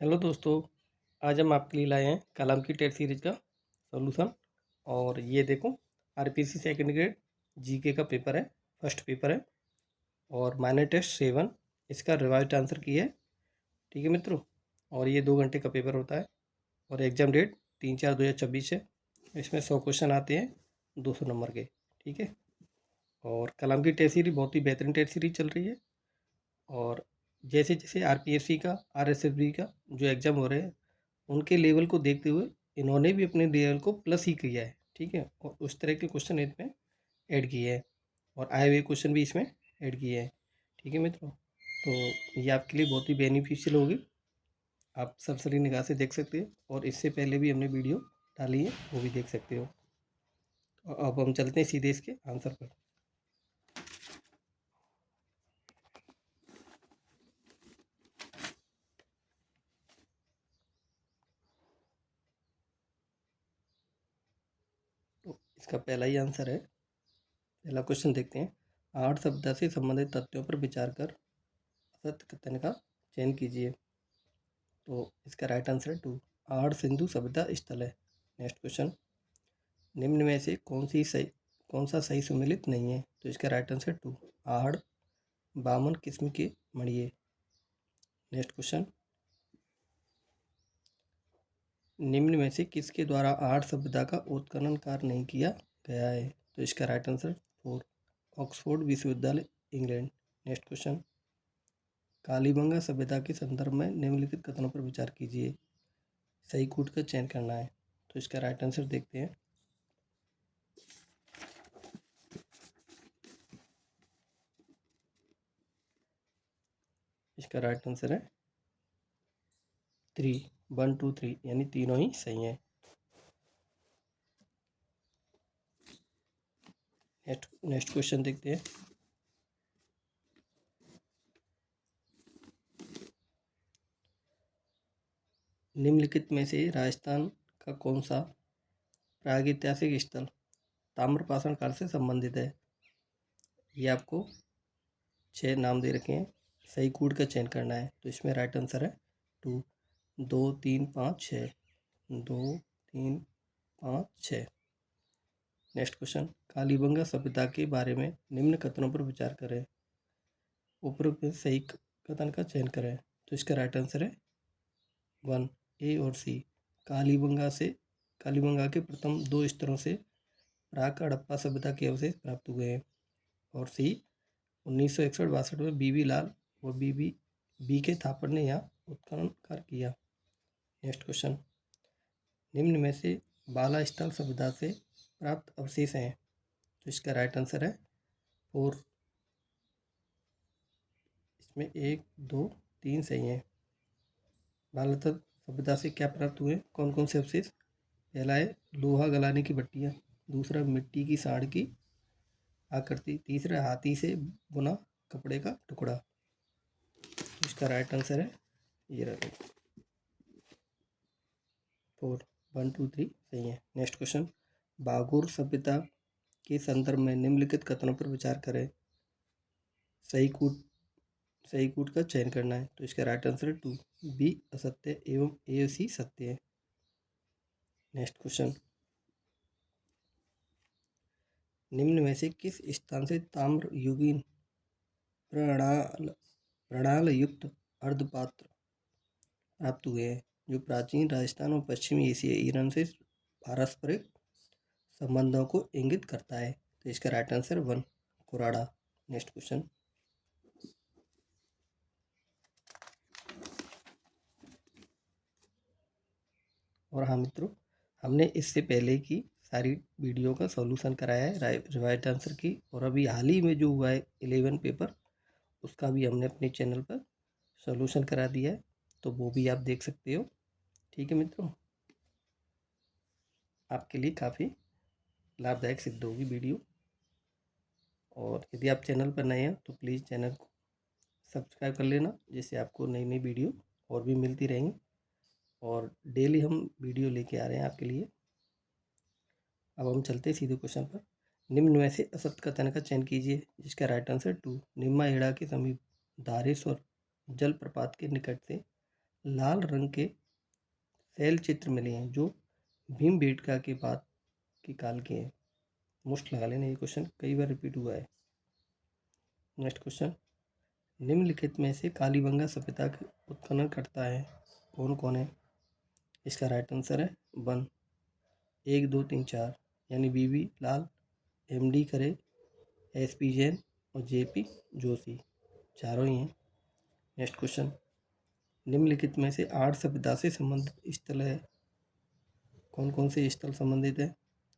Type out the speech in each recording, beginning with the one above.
Hello दोस्तों, आज हम आपके लिए लाए हैं कलाम की टेस्ट सीरीज का सॉल्यूशन। और ये देखो, आरपीसी सेकंड ग्रेड जीके का पेपर है, फर्स्ट पेपर है और माइनर टेस्ट 7 इसका रिवाइज्ड आंसर की है। ठीक है मित्रों, और ये 2 घंटे का पेपर होता है और एग्ज़ाम डेट 3/4/2026 है। इसमें 100 क्वेश्चन आते हैं 200 नंबर के। ठीक है, और कलाम की टेस्ट सीरीज बहुत ही बेहतरीन टेस्ट सीरीज चल रही है। और जैसे जैसे आरपीएससी का, आरएसएसबी का जो एग्ज़ाम हो रहे हैं, उनके लेवल को देखते हुए इन्होंने भी अपने लेवल को प्लस ही किया है। ठीक है, और उस तरह के क्वेश्चन इसमें ऐड किए हैं और आए हुए क्वेश्चन भी इसमें ऐड किए हैं। ठीक है मित्रों, तो ये आपके लिए बहुत ही बेनिफिशियल होगी। आप सरसरी निगाह से देख सकते हो और इससे पहले भी हमने वीडियो डाली है, वो भी देख सकते हो। अब हम चलते हैं सीधे इसके आंसर पर। तो इसका पहला ही आंसर है, पहला क्वेश्चन देखते हैं। 8 सभ्यता से संबंधित तथ्यों पर विचार कर असत्य कथन का चयन कीजिए। तो इसका राइट आंसर है 2, आहड़ सिंधु सभ्यता स्थल है। नेक्स्ट क्वेश्चन, निम्न में से कौन सा सही सुमेलित नहीं है? तो इसका राइट आंसर 2, आहड़ बामन किस्म के मणिये। नेक्स्ट क्वेश्चन, निम्न में से किसके द्वारा आहड़ सभ्यता का उत्खनन कार्य नहीं किया गया है? तो इसका राइट आंसर 4, ऑक्सफोर्ड विश्वविद्यालय, इंग्लैंड। नेक्स्ट क्वेश्चन, कालीबंगा सभ्यता के संदर्भ में निम्नलिखित कथनों पर विचार कीजिए। सही कूट का चयन करना है। तो इसका राइट आंसर देखते हैं। इसका राइट आंसर है 3, 1 2 3, यानी तीनों ही सही हैं। नेक्स्ट क्वेश्चन देखते हैं। निम्नलिखित में से राजस्थान का कौन सा प्रागैतिहासिक स्थल ताम्रपाषाण काल से संबंधित है? ये आपको 6 नाम दे रखे हैं, सही कूट का चयन करना है। तो इसमें राइट आंसर है 2, 2 3 5 6, 2 3 5 6। नेक्स्ट क्वेश्चन, कालीबंगा सभ्यता के बारे में निम्न कथनों पर विचार करें। उपरोक्त में सही कथन का चयन करें। तो इसका राइट आंसर है 1, ए और सी। कालीबंगा के प्रथम 2 स्तरों से प्राक हड़प्पा सभ्यता के अवशेष प्राप्त हुए हैं। और सी, 1961-62 में बीबी लाल और बी के थापड़ ने यहाँ उत्खनन कार्य किया। नेक्स्ट क्वेश्चन, निम्न में से बाला स्थल सभ्यता से प्राप्त अवशेष हैं। तो इसका राइट आंसर है 4, इसमें 1 2 3 सही हैं। बालातल सभ्यता से क्या प्राप्त हुए, कौन कौन से अवशेष? पहला है लोहा गलाने की भट्टियाँ, दूसरा मिट्टी की साड़ की आकृति, तीसरा हाथी से बुना कपड़े का टुकड़ा। इसका राइट आंसर है ये रहा 4, 1 2 3 सही है। नेक्स्ट क्वेश्चन, बागुर सभ्यता के संदर्भ में निम्नलिखित कथनों पर विचार करें। सही कूट का चयन करना है। तो इसका राइट आंसर है 2, बी असत्य एवं ए सी सत्य है। नेक्स्ट क्वेश्चन, निम्न में से किस स्थान से ताम्र युगीन प्रणाल प्रणाल युक्त अर्धपात्र प्राप्त हुए हैं, जो प्राचीन राजस्थान और पश्चिमी एशिया ईरान से पारस्परिक संबंधों को इंगित करता है? तो इसका right answer 1, Kurada. Next question, और हाँ मित्रों, हमने इससे पहले की सारी वीडियो का सॉल्यूशन कराया है रिवाइज्ड आंसर की, और अभी हाल ही में जो हुआ है 11 पेपर, उसका भी हमने अपने चैनल पर सॉल्यूशन करा दिया है, तो वो भी आप देख सकते हो। ठीक है मित्रों, आपके लिए काफ़ी लाभदायक सिद्ध होगी वीडियो। और यदि आप चैनल पर नए हैं तो प्लीज़ चैनल को सब्सक्राइब कर लेना, जिससे आपको नई नई वीडियो और भी मिलती रहेंगी। और डेली हम वीडियो लेके आ रहे हैं आपके लिए। अब हम चलते हैं सीधे क्वेश्चन पर। निम्न में से असत्य कथन का चयन कीजिए। जिसका राइट आंसर 2, निम्मा हेड़ा के समीप धारेश्वर जलप्रपात के निकट से लाल रंग के शैल चित्र मिले हैं जो भीमबेटका के बाद के काल के हैं। मोस्ट लगा लेना, ये क्वेश्चन कई बार रिपीट हुआ है। नेक्स्ट क्वेश्चन, निम्नलिखित में से कालीबंगा सभ्यता का उत्खनन करता है कौन कौन है? इसका राइट आंसर है 1, 1, 2, 3, 4 यानी बीबी लाल, एमडी करे, एसपी जैन और जेपी जोशी, चारों ही हैं। नेक्स्ट क्वेश्चन, निम्नलिखित में से आर्य सभ्यता से संबंधित स्थल है कौन कौन से स्थल संबंधित है?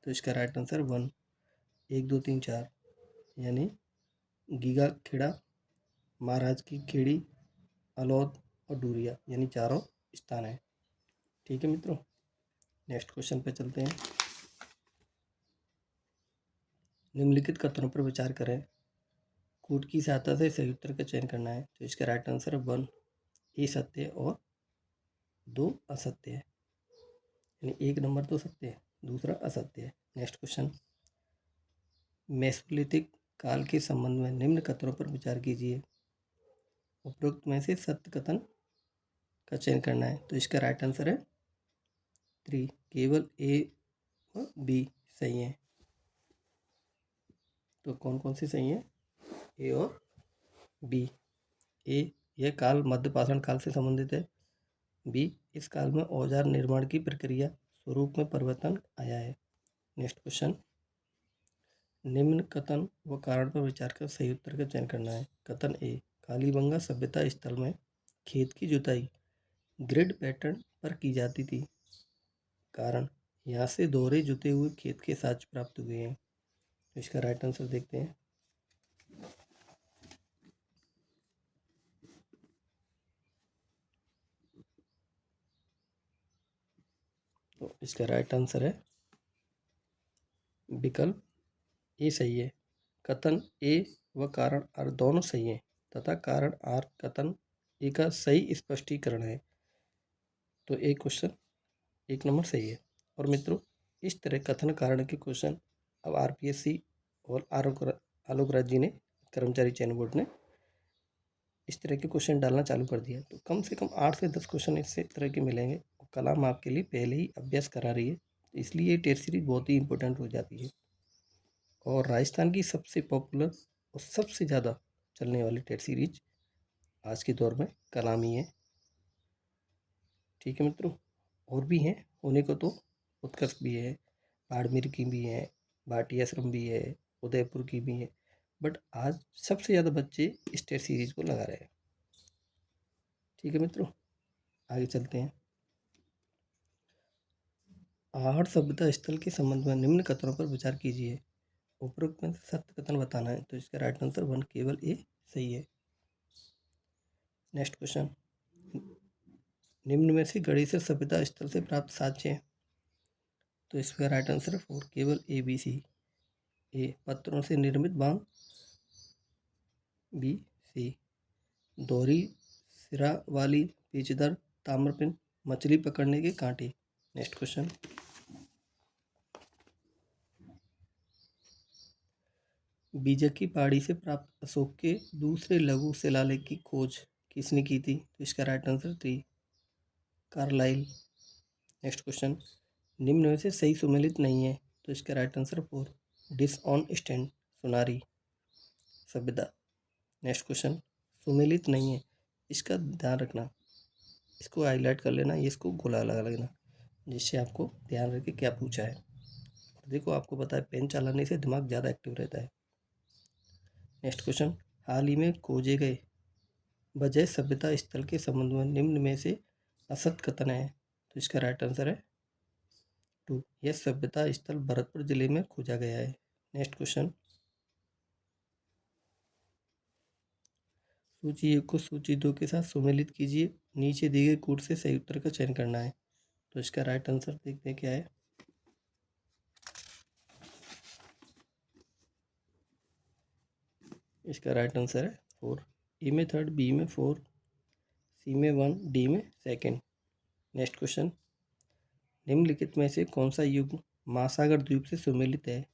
तो इसका राइट आंसर 1, 1, 2, 3, 4 यानी गीगा खेड़ा, महाराज की खेड़ी, अलौद और डूरिया यानी चारों स्थान है। ठीक है मित्रों, नेक्स्ट क्वेश्चन पे चलते हैं। निम्नलिखित कथनों पर विचार करें। कूट की सहायता से सही उत्तर का चयन करना है। तो इसका राइट आंसर है 1, ए सत्य है और 2 असत्य है, यानी 1 नंबर तो सत्य है, दूसरा असत्य है। नेक्स्ट क्वेश्चन, मेसोलिथिक काल के संबंध में निम्न कथनों पर विचार कीजिए। उपरोक्त में से सत्य कथन का चयन करना है। तो इसका राइट आंसर है 3, केवल ए और बी सही है। तो कौन कौन से सही है? ए और बी। ए, यह काल मध्यपाषाण काल से संबंधित है। बी, इस काल में औजार निर्माण की प्रक्रिया स्वरूप में परिवर्तन आया है। नेक्स्ट क्वेश्चन, निम्न कथन व कारण पर विचार कर सही उत्तर का चयन करना है। कथन ए, कालीबंगा सभ्यता स्थल में खेत की जुताई ग्रिड पैटर्न पर की जाती थी। कारण, यहाँ से दोहरे जुते हुए खेत के साक्ष्य प्राप्त हुए हैं। इसका राइट आंसर देखते हैं। तो इसका राइट आंसर है विकल्प ए सही है। कथन ए व कारण आर दोनों सही हैं तथा कारण आर कथन ए का सही स्पष्टीकरण है। तो एक क्वेश्चन 1 नंबर सही है। और मित्रों, इस तरह कथन कारण के क्वेश्चन अब आरपीएससी और आलोक राज जी ने, कर्मचारी चयन बोर्ड ने, इस तरह के क्वेश्चन डालना चालू कर दिया। तो कम से कम 8 से 10 क्वेश्चन इस तरह के मिलेंगे। और कलाम आपके लिए पहले ही अभ्यास करा रही है, इसलिए ये टेस्ट सीरीज बहुत ही इंपॉर्टेंट हो जाती है। और राजस्थान की सबसे पॉपुलर और सबसे ज़्यादा चलने वाली टेस्ट सीरीज आज के दौर में कलाम ही है। ठीक है मित्रों, और भी हैं होने को, तो उत्कर्ष भी है, बाड़मेर की भी है, भाटी आश्रम भी है, उदयपुर की भी है, बट आज सबसे ज़्यादा बच्चे इस टेस्ट सीरीज को लगा रहे हैं। ठीक है मित्रों, आगे चलते हैं। आहड़ सभ्यता स्थल के संबंध में निम्न कथनों पर विचार कीजिए। उपरोक्त में सत्य कथन बताना है। तो इसका राइट आंसर 1, केवल ए सही है। नेक्स्ट क्वेश्चन, निम्न में से गणेश सभ्यता स्थल से प्राप्त साक्ष्य है। तो इसका राइट आंसर है 4, केवल ए बी सी। ए, पत्थरों से निर्मित बांध, बी सी, दोहरी सिरा वाली पेचदार ताम्रपिन, मछली पकड़ने के कांटे। नेक्स्ट क्वेश्चन, बीजक की पहाड़ी से प्राप्त अशोक के दूसरे लघु शिलालेख की खोज किसने की थी? तो इसका right answer 3, Carlyle. Next question, निम्न में से सही सुमेलित नहीं है। तो इसका राइट आंसर 4, डिस ऑन स्टैंड, सुनारी सभ्यता। नेक्स्ट क्वेश्चन, सुमेलित नहीं है, इसका ध्यान रखना, इसको हाईलाइट कर लेना, ये इसको गोला लगा लेना, जिससे आपको ध्यान रखे क्या पूछा है। और देखो, आपको पता है पेन चलाने से दिमाग ज़्यादा एक्टिव रहता है। नेक्स्ट क्वेश्चन, हाल ही में खोजे गए वजह सभ्यता स्थल के संबंध में निम्न में से असत कथन है। तो इसका राइट आंसर है 2, यह सभ्यता स्थल भरतपुर जिले में खोजा गया है। नेक्स्ट क्वेश्चन, सूची 1 को सूची 2 के साथ सुमेलित कीजिए। नीचे दिए गए कूट से सही उत्तर का चयन करना है। तो इसका राइट आंसर देखते हैं क्या है। इसका राइट आंसर है 4, ए में 3rd, बी में 4, सी में 1, डी में 2nd। नेक्स्ट क्वेश्चन, निम्नलिखित में से कौन सा युग्म महासागर द्वीप से सुमेलित है?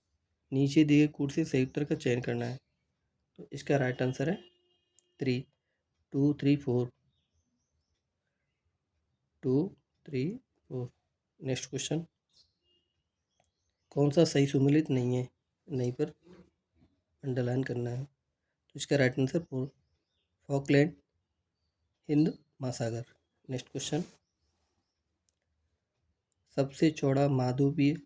नीचे दिए गए कूट से सही उत्तर का चयन करना है। तो इसका राइट आंसर है 3, 2, 3, 4। 2 3 4। नेक्स्ट क्वेश्चन, कौन सा सही सुमेलित नहीं है, नहीं पर अंडरलाइन करना है। तो इसका राइट आंसर फॉकलैंड, हिंद महासागर। नेक्स्ट क्वेश्चन, सबसे चौड़ा महाद्वीपीय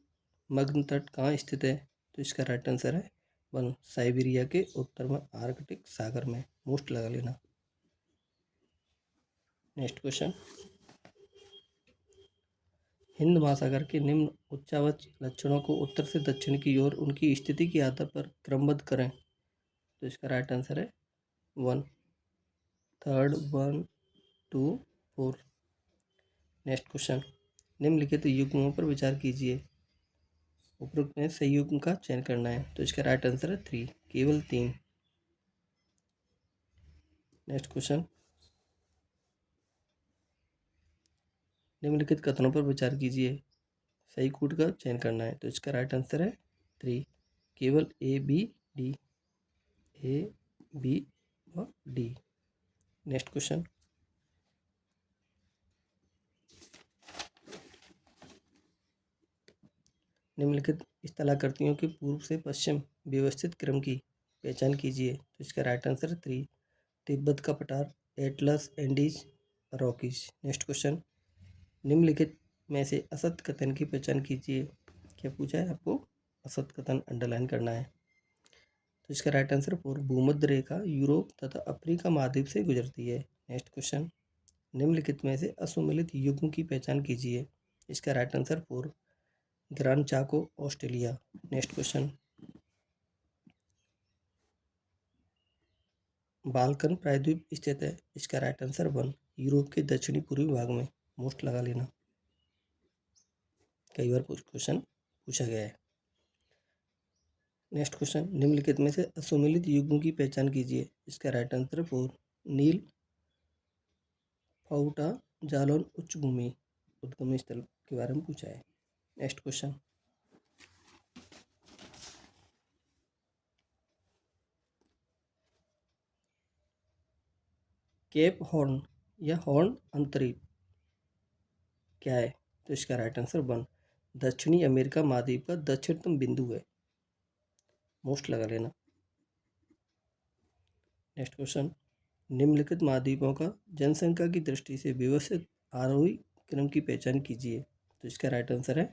मग्न तट कहाँ स्थित है। तो इसका राइट आंसर है 1, साइबेरिया के उत्तर में आर्कटिक सागर में। मोस्ट लगा लेना। नेक्स्ट क्वेश्चन, हिंद महासागर के निम्न उच्चावच लक्षणों को उत्तर से दक्षिण की ओर उनकी स्थिति के आधार पर क्रमबद्ध करें। तो इसका राइट आंसर है 1, 3, 1, 2, 4। नेक्स्ट क्वेश्चन, निम्नलिखित युग्मों पर विचार कीजिए, उपरोक्त में सही युग्म का चयन करना है। तो इसका राइट आंसर है 3, केवल 3। नेक्स्ट क्वेश्चन, निम्नलिखित कथनों पर विचार कीजिए, सही कूट का चयन करना है। तो इसका राइट आंसर है 3, केवल A B D, A B और डी। नेक्स्ट क्वेश्चन, निम्नलिखित स्थलाकृतियों के पूर्व से पश्चिम व्यवस्थित क्रम की पहचान कीजिए। तो इसका राइट आंसर है 3, तिब्बत का पठार, Atlas, Andes, Rockies. Next question, निम्नलिखित में से असत्य कथन की पहचान कीजिए। क्या पूछा है आपको, असत्य कथन अंडरलाइन करना है। तो इसका राइट आंसर 4, भूमध्य रेखा यूरोप तथा अफ्रीका महाद्वीप से गुजरती है। नेक्स्ट क्वेश्चन, निम्नलिखित में से असुमेलित युग्म की पहचान कीजिए। इसका राइट आंसर 4, ग्रांड चाको, ऑस्ट्रेलिया। नेक्स्ट क्वेश्चन, बाल्कन प्रायद्वीप स्थित है। इसका राइट आंसर 1, यूरोप के दक्षिणी पूर्वी भाग में। मोस्ट लगा लेना, कई बार क्वेश्चन पूछा गया है। नेक्स्ट क्वेश्चन, निम्नलिखित में से असुमेलित युग्म की पहचान कीजिए। इसका राइट आंसर 4, नील, फाउटा, जालौन उच्च भूमि उद्गम स्थल के बारे में पूछा है। नेक्स्ट क्वेश्चन, केप हॉर्न या हॉर्न अंतरीप क्या है। तो इसका राइट आंसर 1, दक्षिणी अमेरिका महाद्वीप का दक्षिणतम बिंदु है। मोस्ट लगा लेना। नेक्स्ट क्वेश्चन, निम्नलिखित महाद्वीपों का जनसंख्या की दृष्टि से व्यवस्थित आरोही क्रम की पहचान कीजिए। तो इसका राइट आंसर है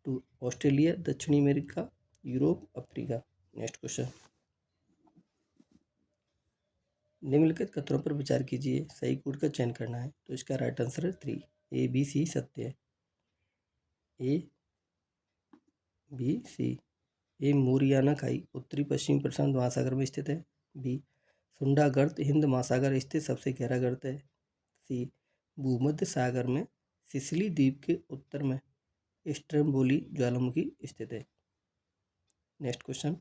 2, ऑस्ट्रेलिया, दक्षिणी America, Europe, Africa. Next question, निम्नलिखित कथनों पर विचार कीजिए, सही कूट का चयन करना है। तो इसका राइट आंसर है 3, ए बी सी सत्य है। ए बी सी। ए मोरियाना खाई उत्तरी पश्चिमी प्रशांत महासागर में स्थित है। बी, सुंडा गर्त हिंद महासागर स्थित सबसे गहरा गर्त है। सी, भूमध्य सागर में सिसिली द्वीप के उत्तर में स्ट्रम्बोली ज्वालामुखी स्थित है। नेक्स्ट क्वेश्चन,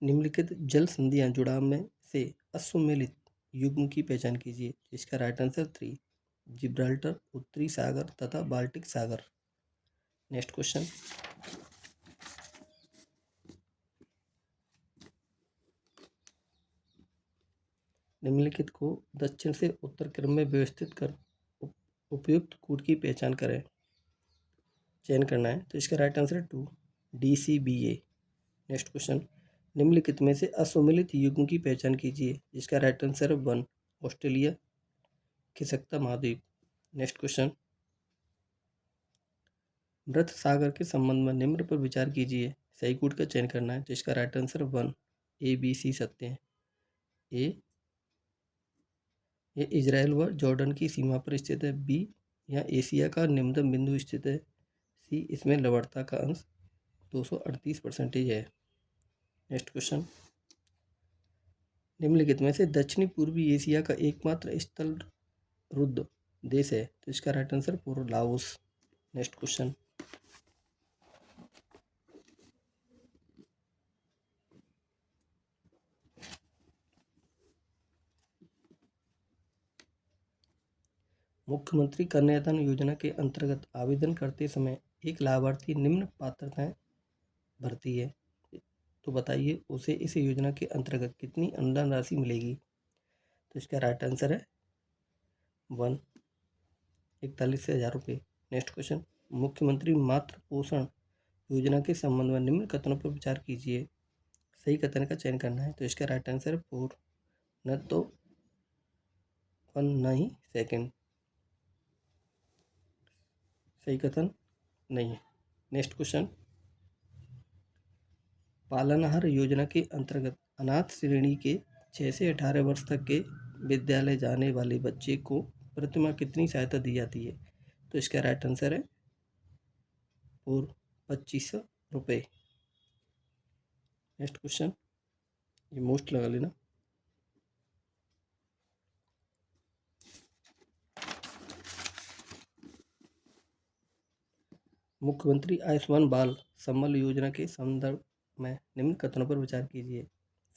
निम्नलिखित जल संधियां जुड़ाव में से असुमेलित युग्म की पहचान कीजिए। इसका राइट आंसर 3, जिब्राल्टर, उत्तरी सागर तथा बाल्टिक सागर। नेक्स्ट क्वेश्चन, निम्नलिखित को दक्षिण से उत्तर क्रम में व्यवस्थित कर उपयुक्त कूट की पहचान करें, चयन करना है। तो इसका राइट आंसर है 2, DCBA। नेक्स्ट क्वेश्चन, निम्नलिखित में से असुमेलित युग्म की पहचान कीजिए। इसका राइट आंसर है 1, ऑस्ट्रेलिया, खिसकता महाद्वीप। नेक्स्ट क्वेश्चन, मृत सागर के संबंध में निम्न पर विचार कीजिए, सही कूट का चयन करना है। तो इसका राइट आंसर 1, ABC सत्य है। ए, ये इजराइल व जॉर्डन की सीमा पर स्थित है। बी, यहाँ एशिया का निम्नतम बिंदु स्थित है। सी, इसमें लवणता का अंश 238% है। नेक्स्ट क्वेश्चन, निम्नलिखित में से दक्षिणी पूर्वी एशिया का एकमात्र स्थल रुद्ध देश है। तो इसका राइट आंसर पूर्व लाओस। नेक्स्ट क्वेश्चन, मुख्यमंत्री कन्यादान योजना के अंतर्गत आवेदन करते समय एक लाभार्थी निम्न पात्रताएं भरती है, तो बताइए उसे इस योजना के अंतर्गत कितनी अनुदान राशि मिलेगी। तो इसका राइट आंसर है वन 41 से 1000 रुपये। नेक्स्ट क्वेश्चन, मुख्यमंत्री मातृ पोषण योजना के संबंध में निम्न कथनों पर विचार कीजिए। सही कथन का चयन करना है। तो इसका राइट आंसर है फोर, न तो वन न ही सेकेंड। सही कथन नहीं है। नेक्स्ट क्वेश्चन, पालनहार योजना के अंतर्गत अनाथ श्रेणी के 6 से 18 वर्ष तक के विद्यालय जाने वाले बच्चे को प्रतिमाह कितनी सहायता दी जाती है? तो इसका राइट आंसर है फोर, 2500 रुपये। नेक्स्ट क्वेश्चन, ये मोस्ट लगा लेना। मुख्यमंत्री आयुष्मान बाल सम्बल योजना के संदर्भ में निम्न कथनों पर विचार कीजिए।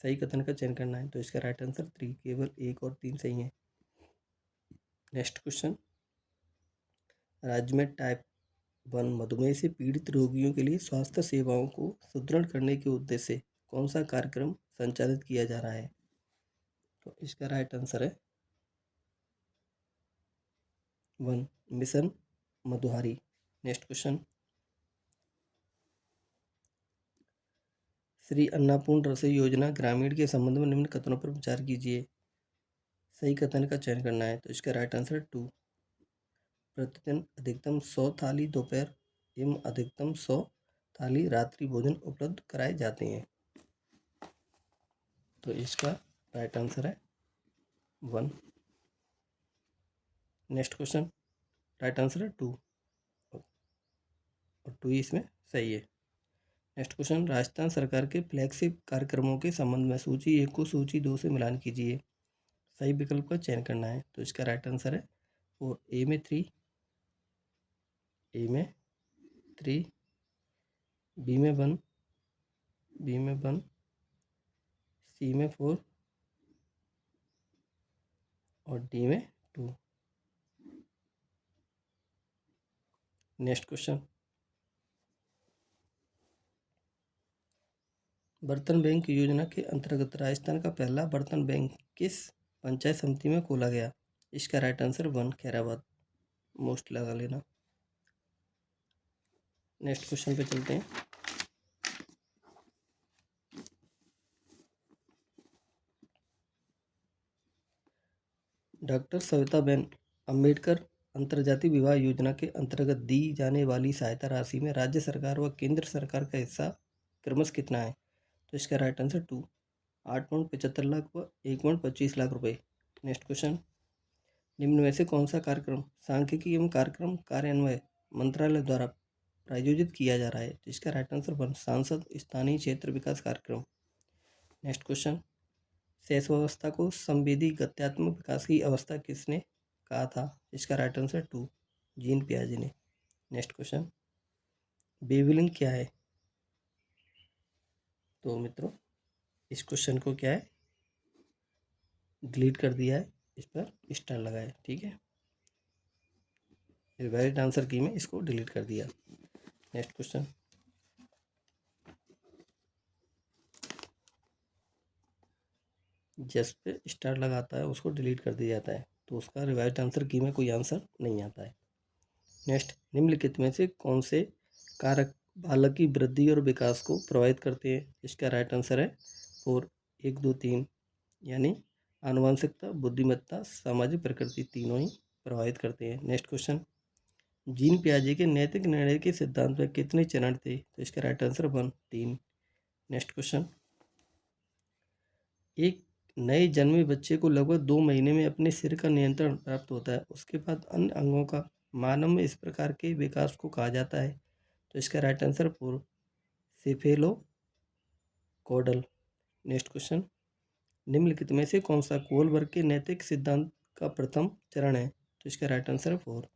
सही कथन का चयन करना है। तो इसका राइट आंसर 3, केवल 1 और 3 सही है। नेक्स्ट क्वेश्चन, राज्य में टाइप 1 मधुमेह से पीड़ित रोगियों के लिए स्वास्थ्य सेवाओं को सुदृढ़ करने के उद्देश्य से कौन सा कार्यक्रम संचालित किया जा रहा है? तो इसका राइट आंसर है 1, mission Madhuhari. Next question, Shri Annapurna रसोई योजना ग्रामीण के संबंध में निम्न कथनों पर विचार कीजिए। सही कथन का चयन करना है। तो इसका राइट आंसर 2, प्रतिदिन अधिकतम 100 थाली दोपहर एवं अधिकतम 100 थाली रात्रि भोजन उपलब्ध कराए जाते हैं। तो इसका राइट आंसर है 1। नेक्स्ट क्वेश्चन, राइट आंसर है 2 और 2 इसमें सही है। नेक्स्ट क्वेश्चन, राजस्थान सरकार के फ्लैगशिप कार्यक्रमों के संबंध में सूची 1 को सूची 2 से मिलान कीजिए। सही विकल्प का चयन करना है। तो इसका राइट आंसर है 4, ए में 3, बी में 1, बी में 1, सी में 4 और डी में 2। नेक्स्ट क्वेश्चन, बर्तन बैंक योजना के अंतर्गत राजस्थान का पहला बर्तन बैंक किस पंचायत समिति में खोला गया? इसका राइट आंसर 1, खैराबाद। मोस्ट लगा लेना। नेक्स्ट क्वेश्चन पे चलते हैं। डॉक्टर सविताबेन अम्बेडकर अंतर्जातीय विवाह योजना के अंतर्गत दी जाने वाली सहायता राशि में राज्य सरकार व केंद्र सरकार का हिस्सा क्रमश कितना है? तो इसका राइट आंसर 2, 8.75 लाख व 1.25 लाख रुपये। नेक्स्ट क्वेश्चन, निम्न में से कौन सा कार्यक्रम सांख्यिकी एवं कार्यक्रम कार्यान्वयन मंत्रालय द्वारा प्रायोजित किया जा रहा है? तो इसका राइट आंसर 1, सांसद स्थानीय क्षेत्र विकास कार्यक्रम। नेक्स्ट क्वेश्चन, शेष अवस्था को संवेदी गत्यात्मक विकास की अवस्था किसने कहा था? इसका राइट आंसर 2, जीन पियाजे ने। नेक्स्ट क्वेश्चन, बेबीलिंग क्या है? तो मित्रों इस क्वेश्चन को क्या है, डिलीट कर दिया है, इस पर स्टार लगाए। ठीक है, वैलिड आंसर की में इसको डिलीट कर दिया। नेक्स्ट क्वेश्चन, जिस पे स्टार लगाता है उसको डिलीट कर दिया जाता है, तो उसका रिवाइज्ड आंसर की में कोई आंसर नहीं आता है। नेक्स्ट, निम्नलिखित में से कौन से कारक बालक की वृद्धि और विकास को प्रभावित करते हैं? इसका राइट आंसर है 4, 1, 2, 3, यानी आनुवंशिकता, बुद्धिमत्ता, सामाजिक प्रकृति तीनों ही प्रभावित करते हैं। नेक्स्ट क्वेश्चन, जीन पियाजे के नैतिक निर्णय के सिद्धांत में कितने चरण थे? तो इसका राइट आंसर 1, 3। नेक्स्ट क्वेश्चन, एक नए जन्मे बच्चे को लगभग 2 महीने में अपने सिर का नियंत्रण प्राप्त होता है, उसके बाद अन्य अंगों का मानव में इस प्रकार के विकास को कहा जाता है। तो इसका right answer 4, cephalocaudal. Next question, निम्नलिखित में से कौन सा कोलबर्ग के नैतिक सिद्धांत का प्रथम चरण है? तो इसका राइट आंसर है 4,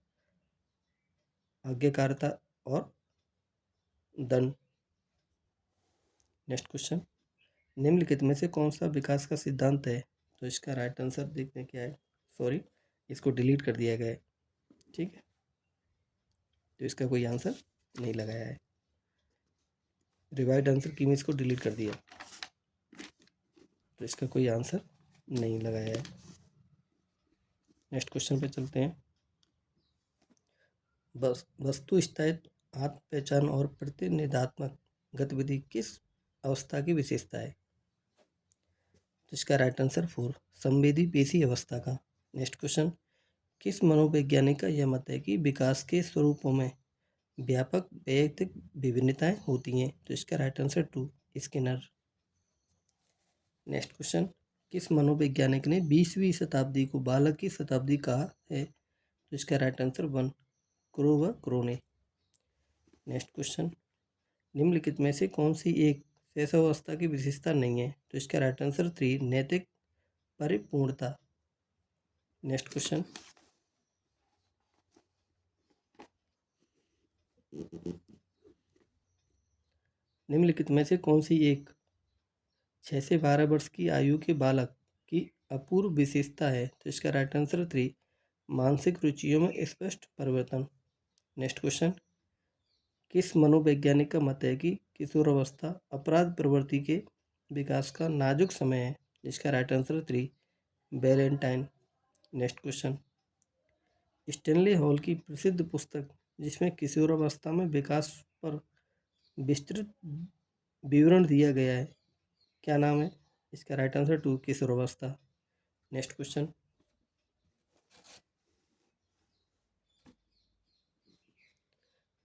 आज्ञाकारिता और दंड। नेक्स्ट क्वेश्चन, निम्नलिखित में से कौन सा विकास का सिद्धांत है? तो इसका राइट आंसर देखते हैं क्या है। सॉरी, इसको डिलीट कर दिया गया है। ठीक है, तो इसका कोई आंसर नहीं लगाया है। रिवाइड आंसर की में इसको डिलीट कर दिया, तो इसका कोई आंसर नहीं लगाया है। नेक्स्ट क्वेश्चन पे चलते हैं। वस्तु स्थायित्व, आत्म पहचान और प्रतिनिधात्मक गतिविधि किस अवस्था की विशेषता है? तो इसका राइट आंसर 4, संवेदी पेशी अवस्था का। नेक्स्ट क्वेश्चन, किस मनोवैज्ञानिक का यह मत है कि विकास के स्वरूपों में व्यापक वैयक्तिक विभिन्नताएं होती हैं? तो इसका right answer 2, Skinner. Next question, किस मनोवैज्ञानिक ने 20वीं शताब्दी को बालक की शताब्दी कहा है? तो इसका राइट आंसर 1, क्रो व क्रो ने। नेक्स्ट क्वेश्चन, निम्नलिखित में से कौन सी एक शैशवावस्था की विशेषता नहीं है? तो इसका राइट आंसर 3, नैतिक परिपूर्णता। नेक्स्ट क्वेश्चन, निम्नलिखित में से कौन सी एक 6 से 12 वर्ष की आयु के बालक की अपूर्व विशेषता है? तो इसका राइट आंसर 3, मानसिक रुचियों में स्पष्ट परिवर्तन। नेक्स्ट क्वेश्चन, किस मनोवैज्ञानिक का मत है कि किशोरावस्था अपराध प्रवृत्ति के विकास का नाजुक समय है? इसका right answer 3, Ballantine. Next question, Stanley Hall की प्रसिद्ध पुस्तक जिसमें किशोरावस्था में विकास पर विस्तृत विवरण दिया गया है, क्या नाम है? इसका राइट आंसर 2, किशोरावस्था। नेक्स्ट क्वेश्चन,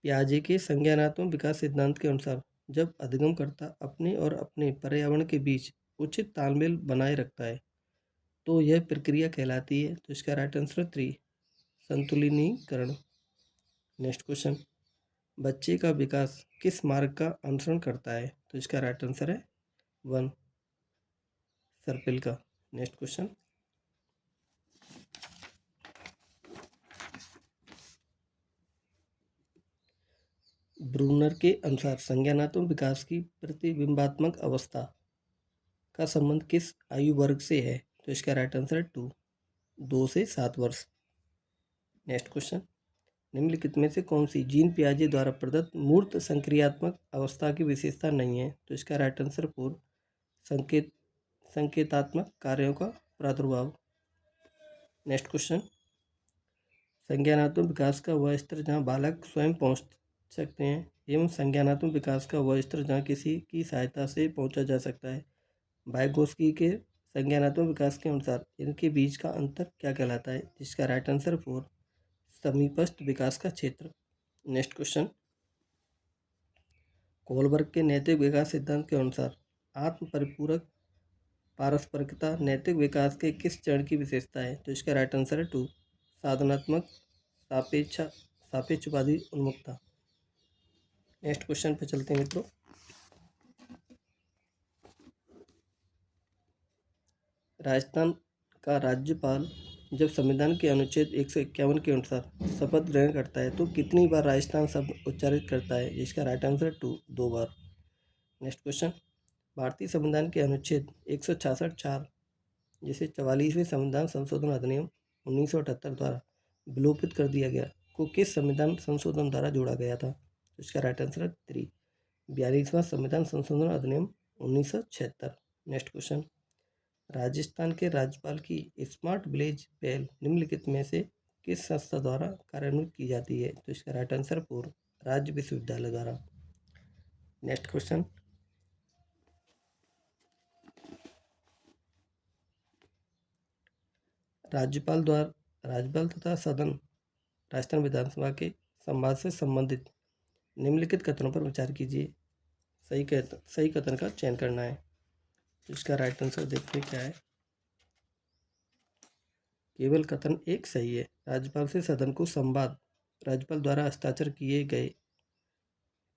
पियाजे के संज्ञानात्मक विकास सिद्धांत के अनुसार जब अधिगमकर्ता अपने और अपने पर्यावरण के बीच उचित तालमेल बनाए रखता है तो यह प्रक्रिया कहलाती है। तो इसका राइट आंसर 3, संतुलिनीकरण। नेक्स्ट क्वेश्चन, बच्चे का विकास किस मार्ग का अनुसरण करता है? तो इसका राइट आंसर है 1, सर्पिल का। नेक्स्ट क्वेश्चन, ब्रूनर के अनुसार संज्ञानात्मक विकास की प्रतिबिंबात्मक अवस्था का संबंध किस आयु वर्ग से है? तो इसका राइट आंसर है 2, 2 से 7 वर्ष। नेक्स्ट क्वेश्चन, निम्नलिखित में से कौन सी जीन पियाजे द्वारा प्रदत्त मूर्त संक्रियात्मक अवस्था की विशेषता नहीं है? तो इसका राइट आंसर 4, संकेतात्मक कार्यों का प्रादुर्भाव। नेक्स्ट क्वेश्चन, संज्ञानात्मक विकास का वह स्तर जहाँ बालक स्वयं पहुँच सकते हैं एवं संज्ञानात्मक विकास का वह स्तर जहाँ किसी की सहायता से पहुँचा जा सकता है। वाइगोत्स्की के संज्ञानात्मक विकास के अनुसार इनके बीच का अंतर क्या कहलाता है? जिसका राइट आंसर 4, समीपस्थ विकास का क्षेत्र। नेक्स्ट क्वेश्चन, कोलबर्ग के नैतिक विकास सिद्धांत के अनुसार आत्म परिपूरक पारस्परिकता नैतिक विकास के किस चरण की विशेषता है? तो इसका राइट आंसर है 2, साधनात्मक सापेक्षवादी उन्मुखता। नेक्स्ट क्वेश्चन पे चलते हैं मित्रों। राजस्थान का राज्यपाल जब संविधान के अनुच्छेद 151 के अनुसार शपथ ग्रहण करता है तो कितनी बार राजस्थान शब्द उच्चारित करता है? इसका राइट आंसर 2, 2 बार। नेक्स्ट क्वेश्चन, भारतीय संविधान के अनुच्छेद 166(4) जिसे 44वें संविधान संशोधन अधिनियम 1978 द्वारा विलोपित कर दिया गया को किस संविधान संशोधन द्वारा जोड़ा गया था? तो इसका राइट आंसर है 3, 42वां संविधान संशोधन अधिनियम 1976। नेक्स्ट क्वेश्चन, राजस्थान के राज्यपाल की स्मार्ट विलेज पहल निम्नलिखित में से किस संस्था द्वारा कार्यान्वित की जाती है? तो इसका राइट आंसर 4, राज्य विश्वविद्यालय द्वारा। नेक्स्ट क्वेश्चन, राज्यपाल तथा सदन राजस्थान विधानसभा के संवाद से संबंधित निम्नलिखित कथनों पर विचार कीजिए। सही कथन का चयन करना है। इसका राइट आंसर देखते हैं क्या है। केवल कथन एक सही है। राज्यपाल से सदन को संवाद राज्यपाल द्वारा हस्ताक्षर किए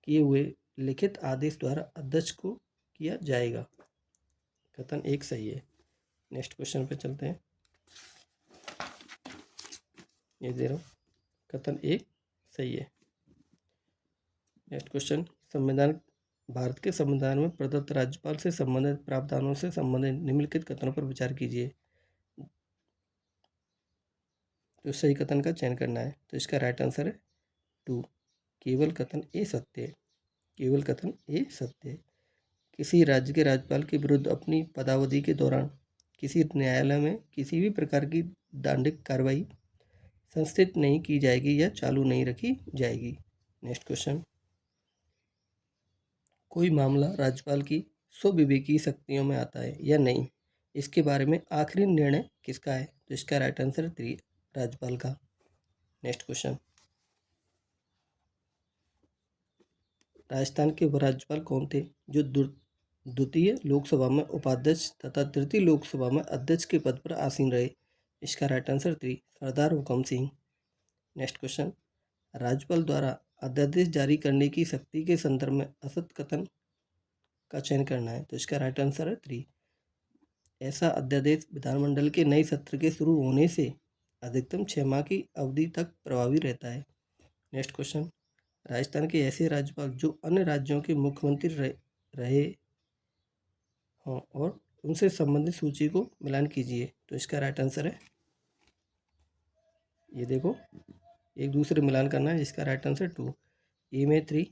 हुए लिखित आदेश द्वारा अध्यक्ष को किया जाएगा। कथन एक सही है। नेक्स्ट क्वेश्चन पे चलते हैं। ये दे रहा हूँ, कथन एक सही है। नेक्स्ट क्वेश्चन, भारत के संविधान में प्रदत्त राज्यपाल से संबंधित प्रावधानों से संबंधित निम्नलिखित कथनों पर विचार कीजिए। तो सही कथन का चयन करना है। तो इसका राइट आंसर है 2, केवल कथन ए सत्य है। केवल कथन ए सत्य है। किसी राज्य के राज्यपाल के विरुद्ध अपनी पदावधि के दौरान किसी न्यायालय में किसी भी प्रकार की दंडिक कार्रवाई संस्थित नहीं की जाएगी या चालू नहीं रखी जाएगी। नेक्स्ट क्वेश्चन, कोई मामला राज्यपाल की स्वविवेकी शक्तियों में आता है या नहीं, इसके बारे में आखिरी निर्णय किसका है? तो इसका राइट आंसर 3 राज्यपाल का। नेक्स्ट क्वेश्चन, राजस्थान के उपराज्यपाल कौन थे जो द्वितीय लोकसभा में उपाध्यक्ष तथा तृतीय लोकसभा में अध्यक्ष के पद पर आसीन रहे? इसका राइट आंसर 3 सरदार हुकम सिंह। नेक्स्ट क्वेश्चन, राज्यपाल द्वारा अध्यादेश जारी करने की शक्ति के संदर्भ में असत कथन का चयन करना है। तो इसका राइट आंसर है 3 ऐसा अध्यादेश विधानमंडल के नए सत्र के शुरू होने से अधिकतम 6 माह की अवधि तक प्रभावी रहता है। नेक्स्ट क्वेश्चन, राजस्थान के ऐसे राज्यपाल जो अन्य राज्यों के मुख्यमंत्री रहे हों और उनसे संबंधित सूची को मिलान कीजिए। तो इसका राइट आंसर है, ये देखो, एक दूसरे मिलान करना है। इसका राइट आंसर 2 ए में 3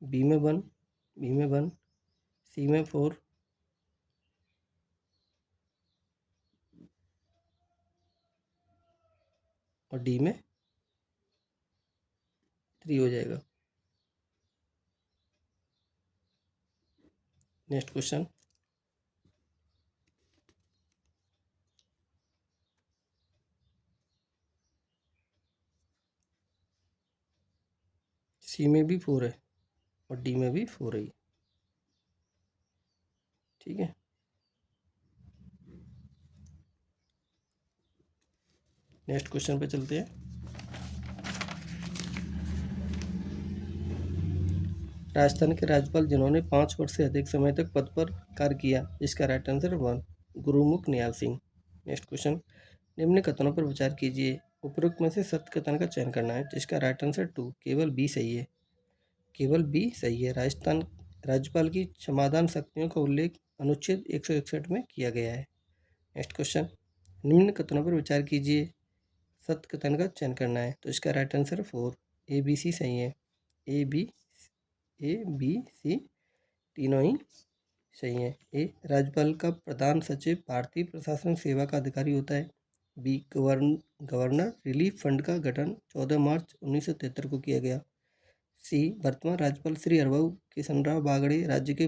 बी में 1 सी में 4 और डी में 3 हो जाएगा। नेक्स्ट क्वेश्चन, सी में भी 4 है और डी में भी 4 है। ठीक है, नेक्स्ट क्वेश्चन पे चलते हैं। राजस्थान के राज्यपाल जिन्होंने 5 वर्ष से अधिक समय तक पद पर कार्य किया, इसका राइट आंसर 1 गुरुमुख निहाल सिंह। नेक्स्ट क्वेश्चन, निम्न कथनों पर विचार कीजिए, उपरोक्त में से सत्य कथन का चयन करना है। जिसका राइट आंसर 2 केवल बी सही है। केवल बी सही है। राजस्थान राज्यपाल की क्षमादान शक्तियों का उल्लेख अनुच्छेद 161 में किया गया है। नेक्स्ट क्वेश्चन, निम्न कथनों पर विचार कीजिए, सत्य कथन का चयन करना है। तो इसका right answer 4 A B C सही है। ए बी सी तीनों ही सही है। ए राज्यपाल का प्रधान सचिव भारतीय प्रशासन सेवा का अधिकारी होता है। बी गवर्नर रिलीफ फंड का गठन 14 मार्च 1973 को किया गया। सी वर्तमान राज्यपाल श्री हरभाऊ किशनराव बागड़े राज्य के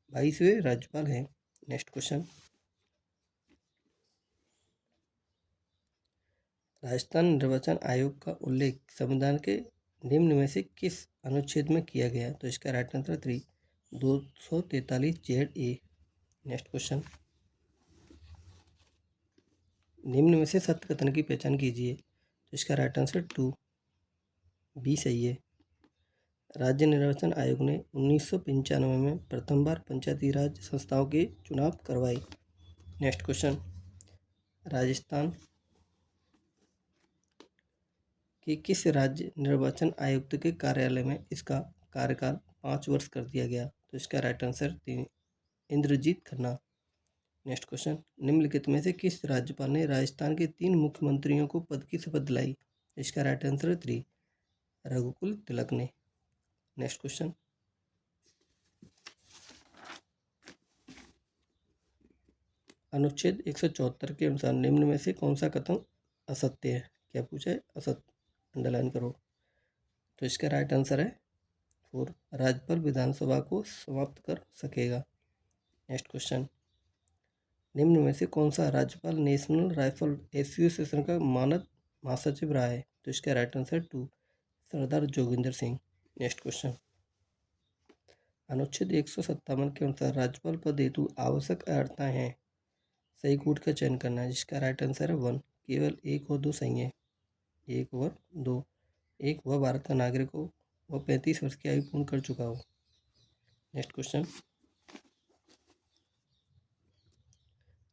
22वें राज्यपाल हैं। नेक्स्ट क्वेश्चन, राजस्थान निर्वाचन आयोग का उल्लेख संविधान के निम्न में से किस अनुच्छेद में किया गया? तो इसका right answer 3 243 ZA। Next question, निम्न में से सत्य कथन की पहचान कीजिए। तो इसका राइट आंसर 2 बी सही है। राज्य निर्वाचन आयोग ने 1995 में प्रथम बार पंचायती राज संस्थाओं के चुनाव करवाए। नेक्स्ट क्वेश्चन, राजस्थान कि किस राज्य निर्वाचन आयुक्त के कार्यालय में इसका कार्यकाल 5 वर्ष कर दिया गया? तो इसका right answer 3 Indrajit Khanna. Next question, निम्नलिखित में से किस राज्यपाल ने राजस्थान के 3 मुख्यमंत्रियों को पद की शपथ दिलाई? इसका राइट आंसर 3 रघुकुल तिलक ने। नेक्स्ट क्वेश्चन, अनुच्छेद 174 के अनुसार निम्न में से कौन सा कथन असत्य है? क्या पूछा है? असत्य, अंडरलाइन करो। तो इसका राइट आंसर है 4 राज्यपाल विधानसभा को समाप्त कर सकेगा। नेक्स्ट क्वेश्चन, निम्न में से कौन सा राज्यपाल नेशनल राइफल एसोसिएशन का मानद महासचिव रहा है? तो इसका राइट आंसर 2 सरदार जोगिंदर सिंह। नेक्स्ट क्वेश्चन, अनुच्छेद 157 के अनुसार राज्यपाल पद हेतु आवश्यक अर्हताएं हैं, सही कूट का चयन करना है। जिसका राइट आंसर है 1 केवल 1 और 2 सही है। 1 और 2, एक वह भारत का नागरिक हो, वह 35 वर्ष की आयु पूर्ण कर चुका हो। नेक्स्ट क्वेश्चन,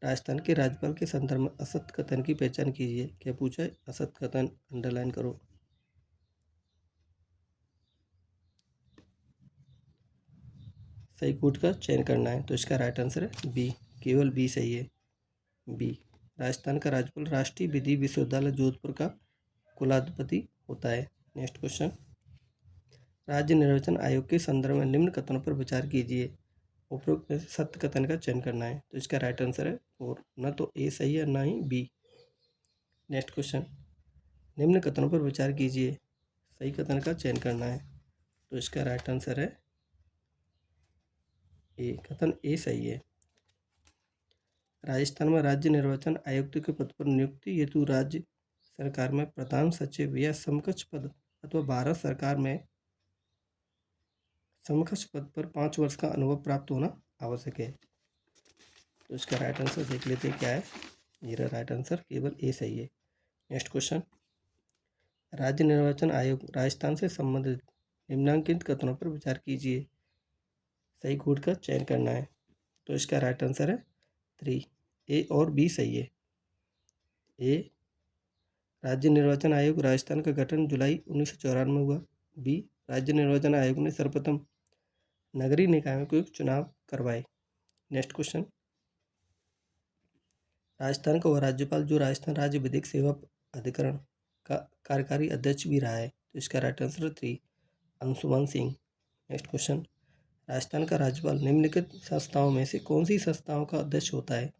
राजस्थान के राज्यपाल के संदर्भ में असत्य कथन की पहचान कीजिए। क्या पूछा है? असत्य कथन, अंडरलाइन करो। सही कूट का चयन करना है। तो इसका राइट आंसर है बी केवल बी सही है। बी, राजस्थान का राज्यपाल राष्ट्रीय विधि विश्वविद्यालय जोधपुर का कुलाधिपति होता है। नेक्स्ट क्वेश्चन, राज्य निर्वाचन आयोग के संदर्भ में निम्न कथनों पर विचार कीजिए। उपरोक्त में से सत्य कथन का चयन करना है। तो इसका राइट आंसर है 4। न तो ए सही है ना ही बी। नेक्स्ट क्वेश्चन, निम्न कथनों पर विचार कीजिए, सही कथन का चयन करना है। तो इसका राइट आंसर है ए, कथन ए सही है। राजस्थान में राज्य निर्वाचन आयुक्त के पद पर नियुक्ति हेतु राज्य सरकार में प्रधान सचिव या समकक्ष पद अथवा भारत सरकार में समकक्ष पद पर 5 वर्ष का अनुभव प्राप्त होना आवश्यक है। तो इसका राइट आंसर देख लेते हैं क्या है। मेरा राइट आंसर केवल ए सही है। नेक्स्ट क्वेश्चन, राज्य निर्वाचन आयोग राजस्थान से संबंधित निम्नलिखित कथनों पर विचार कीजिए, सही कोड का चयन करना है। तो इसका राइट आंसर है 3। ए और बी सही है। ए, राज्य निर्वाचन आयोग राजस्थान का गठन जुलाई 1994 में हुआ। बी, राज्य निर्वाचन आयोग ने सर्वप्रथम नगरीय निकायों के चुनाव करवाए। नेक्स्ट क्वेश्चन, राजस्थान का वह राज्यपाल जो राजस्थान राज्य विधिक सेवा अधिकरण का कार्यकारी अध्यक्ष भी रहा है। तो इसका राइट आंसर है 3, अंशुमान सिंह। नेक्स्ट क्वेश्चन, राजस्थान का राज्यपाल निम्नलिखित संस्थाओं में से कौन सी संस्थाओं का अध्यक्ष होता है।